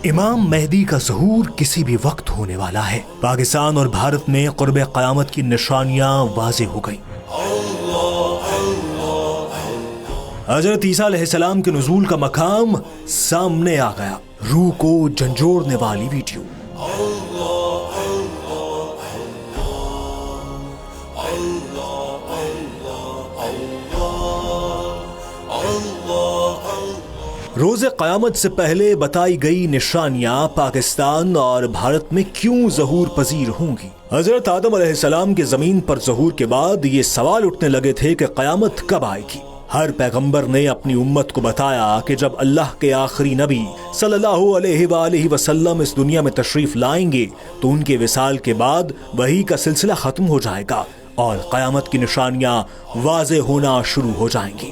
امام مہدی کا ظہور کسی بھی وقت ہونے والا ہے۔ پاکستان اور بھارت میں قرب قیامت کی نشانیاں واضح ہو گئیں۔ حضرت عیسیٰ علیہ السلام کے نزول کا مقام سامنے آ گیا۔ روح کو جھنجھوڑنے والی ویڈیو۔ روز قیامت سے پہلے بتائی گئی نشانیاں پاکستان اور بھارت میں کیوں ظہور پذیر ہوں گی؟ حضرت آدم علیہ السلام کے زمین پر ظہور کے بعد یہ سوال اٹھنے لگے تھے کہ قیامت کب آئے گی؟ ہر پیغمبر نے اپنی امت کو بتایا کہ جب اللہ کے آخری نبی صلی اللہ علیہ وآلہ وسلم اس دنیا میں تشریف لائیں گے تو ان کے وصال کے بعد وحی کا سلسلہ ختم ہو جائے گا اور قیامت کی نشانیاں واضح ہونا شروع ہو جائیں گی۔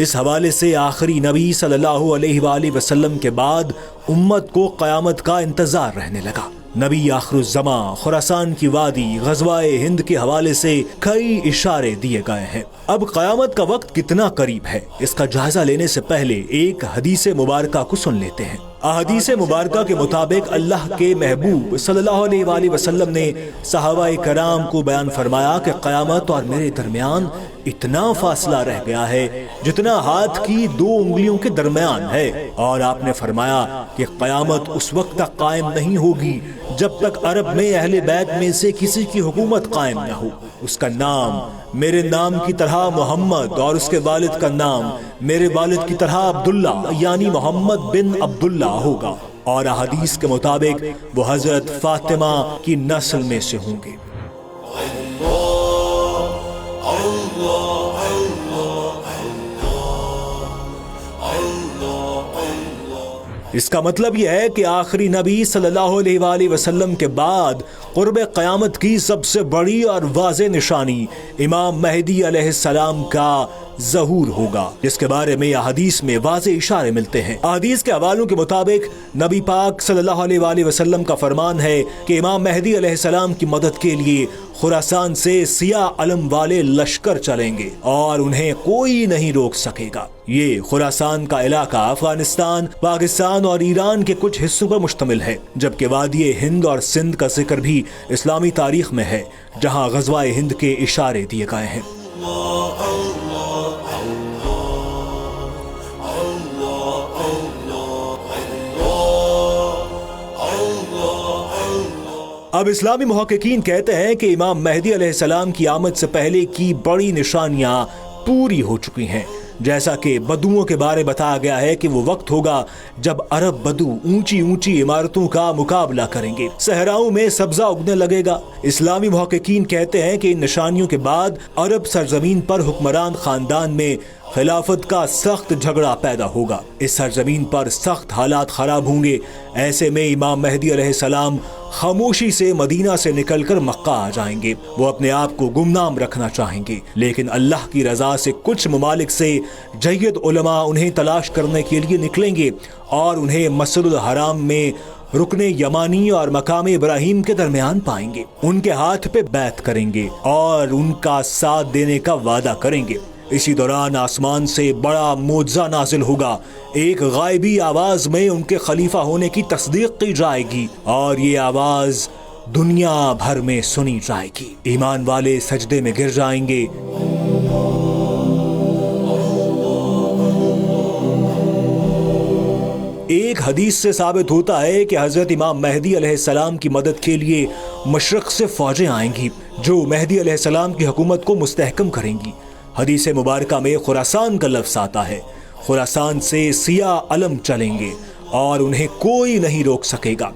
اس حوالے سے آخری نبی صلی اللہ علیہ وآلہ وسلم کے بعد امت کو قیامت کا انتظار رہنے لگا۔ نبی آخر الزمان، خراسان کی وادی، غزوہ ہند کے حوالے سے کئی اشارے دیے گئے ہیں۔ اب قیامت کا وقت کتنا قریب ہے اس کا جائزہ لینے سے پہلے ایک حدیث مبارکہ کو سن لیتے ہیں۔ احادیث مبارکہ کے مطابق اللہ کے محبوب صلی اللہ علیہ وآلہ وسلم نے صحابہ کرام کو بیان فرمایا کہ قیامت اور میرے درمیان اتنا فاصلہ رہ گیا ہے جتنا ہاتھ کی 2 انگلیوں کے درمیان ہے، اور آپ نے فرمایا کہ قیامت اس وقت تک قائم نہیں ہوگی جب تک عرب میں اہل بیت میں سے کسی کی حکومت قائم نہ ہو۔ اس کا نام میرے نام کی طرح محمد اور اس کے والد کا نام میرے والد کی طرح عبداللہ یعنی محمد بن عبداللہ ہوگا، اور احادیث کے مطابق وہ حضرت فاطمہ کی نسل میں سے ہوں گے۔ اس کا مطلب یہ ہے کہ آخری نبی صلی اللہ علیہ وآلہ وسلم کے بعد قرب قیامت کی سب سے بڑی اور واضح نشانی امام مہدی علیہ السلام کا ظہور ہوگا، جس کے بارے میں حدیث میں واضح اشارے ملتے ہیں۔ حدیث کے حوالوں کے مطابق نبی پاک صلی اللہ علیہ وآلہ وسلم کا فرمان ہے کہ امام مہدی علیہ السلام کی مدد کے لیے خراسان سے سیاہ علم والے لشکر چلیں گے اور انہیں کوئی نہیں روک سکے گا۔ یہ خراسان کا علاقہ افغانستان، پاکستان اور ایران کے کچھ حصوں پر مشتمل ہے، جبکہ وادی ہند اور سندھ کا ذکر بھی اسلامی تاریخ میں ہے جہاں غزوہ ہند کے اشارے دیے گئے ہیں۔ اب اسلامی محققین کہتے ہیں کہ امام مہدی علیہ السلام کی آمد سے پہلے کی بڑی نشانیاں پوری ہو چکی ہیں، جیسا کہ بدوؤں کے بارے بتایا گیا ہے کہ وہ وقت ہوگا جب عرب بدو اونچی اونچی عمارتوں کا مقابلہ کریں گے، صحراؤں میں سبزہ اگنے لگے گا۔ اسلامی محققین کہتے ہیں کہ ان نشانیوں کے بعد عرب سرزمین پر حکمران خاندان میں خلافت کا سخت جھگڑا پیدا ہوگا، اس سرزمین پر سخت حالات خراب ہوں گے۔ ایسے میں امام مہدی علیہ السلام خاموشی سے مدینہ سے نکل کر مکہ آ جائیں گے۔ وہ اپنے آپ کو گمنام رکھنا چاہیں گے، لیکن اللہ کی رضا سے کچھ ممالک سے جید علماء انہیں تلاش کرنے کے لیے نکلیں گے اور انہیں مسجد الحرام میں رکن یمانی اور مقام ابراہیم کے درمیان پائیں گے، ان کے ہاتھ پہ بیعت کریں گے اور ان کا ساتھ دینے کا وعدہ کریں گے۔ اسی دوران آسمان سے بڑا معجزہ نازل ہوگا، ایک غائبی آواز میں ان کے خلیفہ ہونے کی تصدیق کی جائے گی اور یہ آواز دنیا بھر میں سنی جائے گی۔ ایمان والے سجدے میں گر جائیں گے۔ ایک حدیث سے ثابت ہوتا ہے کہ حضرت امام مہدی علیہ السلام کی مدد کے لیے مشرق سے فوجیں آئیں گی جو مہدی علیہ السلام کی حکومت کو مستحکم کریں گی۔ حدیث مبارکہ میں خراسان کا لفظ آتا ہے۔ خراسان سے سیاہ علم چلیں گے اور انہیں کوئی نہیں روک سکے گا،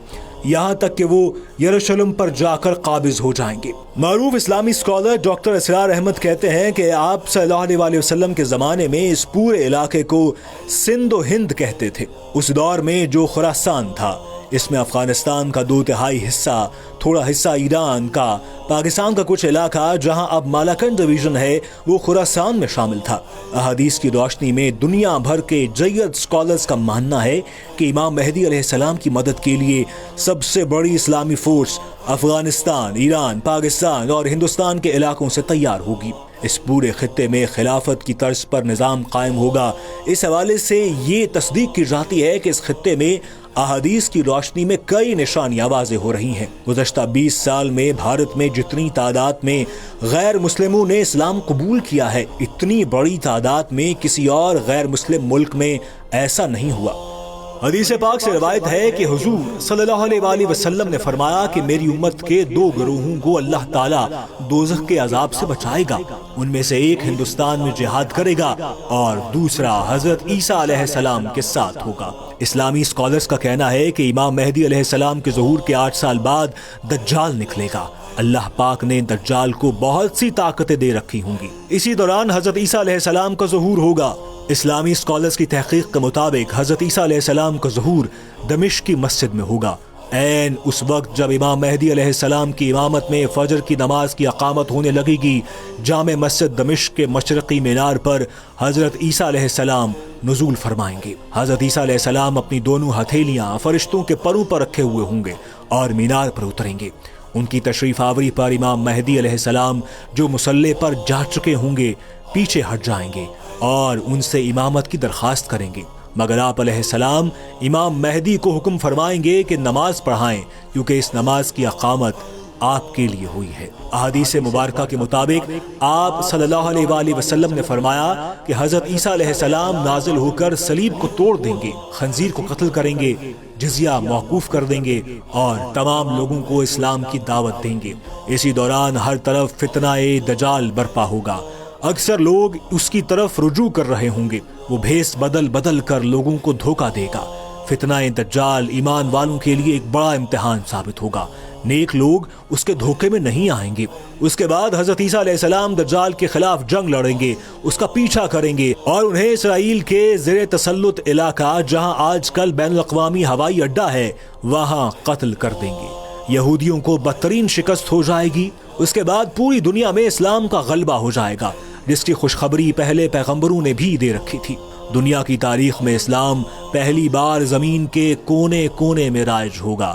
یہاں تک کہ وہ یروشلم پر جا کر قابض ہو جائیں گے۔ معروف اسلامی اسکالر ڈاکٹر اسرار احمد کہتے ہیں کہ آپ صلی اللہ علیہ وآلہ وسلم کے زمانے میں اس پورے علاقے کو سندھ و ہند کہتے تھے۔ اس دور میں جو خراسان تھا اس میں افغانستان کا 2/3 حصہ، تھوڑا حصہ ایران کا، پاکستان کا کچھ علاقہ جہاں اب مالاکنڈ ڈویژن ہے وہ خراسان میں شامل تھا۔ احادیث کی روشنی میں دنیا بھر کے جید اسکالرز کا ماننا ہے کہ امام مہدی علیہ السلام کی مدد کے لیے سب سے بڑی اسلامی فورس افغانستان، ایران، پاکستان اور ہندوستان کے علاقوں سے تیار ہوگی۔ اس پورے خطے میں خلافت کی طرز پر نظام قائم ہوگا۔ اس حوالے سے یہ تصدیق کی جاتی ہے کہ اس خطے میں احادیث کی روشنی میں کئی نشانیاں واضح ہو رہی ہیں۔ گزشتہ 20 سال میں بھارت میں جتنی تعداد میں غیر مسلموں نے اسلام قبول کیا ہے، اتنی بڑی تعداد میں کسی اور غیر مسلم ملک میں ایسا نہیں ہوا۔ حدیث پاک سے روایت ہے کہ حضور صلی اللہ علیہ وآلہ وسلم نے فرمایا کہ میری امت کے 2 گروہوں کو اللہ تعالیٰ دوزخ کے عذاب سے بچائے گا، ان میں سے ایک ہندوستان میں جہاد کرے گا اور دوسرا حضرت عیسیٰ علیہ السلام کے ساتھ ہوگا۔ اسلامی اسکالرز کا کہنا ہے کہ امام مہدی علیہ السلام کے ظہور کے 8 سال بعد دجال نکلے گا۔ اللہ پاک نے دجال کو بہت سی طاقتیں دے رکھی ہوں گی۔ اسی دوران حضرت عیسیٰ علیہ السلام کا ظہور ہوگا۔ اسلامی اسکالرز کی تحقیق کے مطابق حضرت عیسیٰ علیہ السلام کا ظہور دمشق کی مسجد میں ہوگا، عین اس وقت جب امام مہدی علیہ السلام کی امامت میں فجر کی نماز کی اقامت ہونے لگے گی۔ جامع مسجد دمشق کے مشرقی مینار پر حضرت عیسیٰ علیہ السلام نزول فرمائیں گے۔ حضرت عیسیٰ علیہ السلام اپنی دونوں ہتھیلیاں فرشتوں کے پروں پر رکھے ہوئے ہوں گے اور مینار پر اتریں گے۔ ان کی تشریف آوری پر امام مہدی علیہ السلام جو مصلی پر جا چکے ہوں گے پیچھے ہٹ جائیں گے اور ان سے امامت کی درخواست کریں گے، مگر آپ علیہ السلام امام مہدی کو حکم فرمائیں گے کہ نماز پڑھائیں، کیونکہ اس نماز کی اقامت آپ کے لیے ہوئی ہے۔ احادیث مبارکہ کے مطابق آپ صلی اللہ علیہ وآلہ وسلم نے فرمایا کہ حضرت عیسیٰ علیہ السلام نازل ہو کر صلیب کو توڑ دیں گے، خنزیر کو قتل کریں گے، جزیہ موقوف کر دیں گے اور تمام لوگوں کو اسلام کی دعوت دیں گے۔ اسی دوران ہر طرف فتنہ دجال برپا ہوگا، اکثر لوگ اس کی طرف رجوع کر رہے ہوں گے، وہ بھیس بدل بدل کر لوگوں کو دھوکہ دے گا۔ فتنہ دجال ایمان والوں کے لیے ایک بڑا امتحان ثابت ہوگا، نیک لوگ اس کے دھوکے میں نہیں آئیں گے۔ اس کے بعد حضرت عیسیٰ علیہ السلام دجال کے خلاف جنگ لڑیں گے، اس کا پیچھا کریں گے اور انہیں اسرائیل کے زیر تسلط علاقہ جہاں آج کل بین الاقوامی ہوائی اڈہ ہے وہاں قتل کر دیں گے۔ یہودیوں کو بدترین شکست ہو جائے گی۔ اس کے بعد پوری دنیا میں اسلام کا غلبہ ہو جائے گا، جس کی خوشخبری پہلے پیغمبروں نے بھی دے رکھی تھی۔ دنیا کی تاریخ میں اسلام پہلی بار زمین کے کونے کونے میں رائج ہوگا۔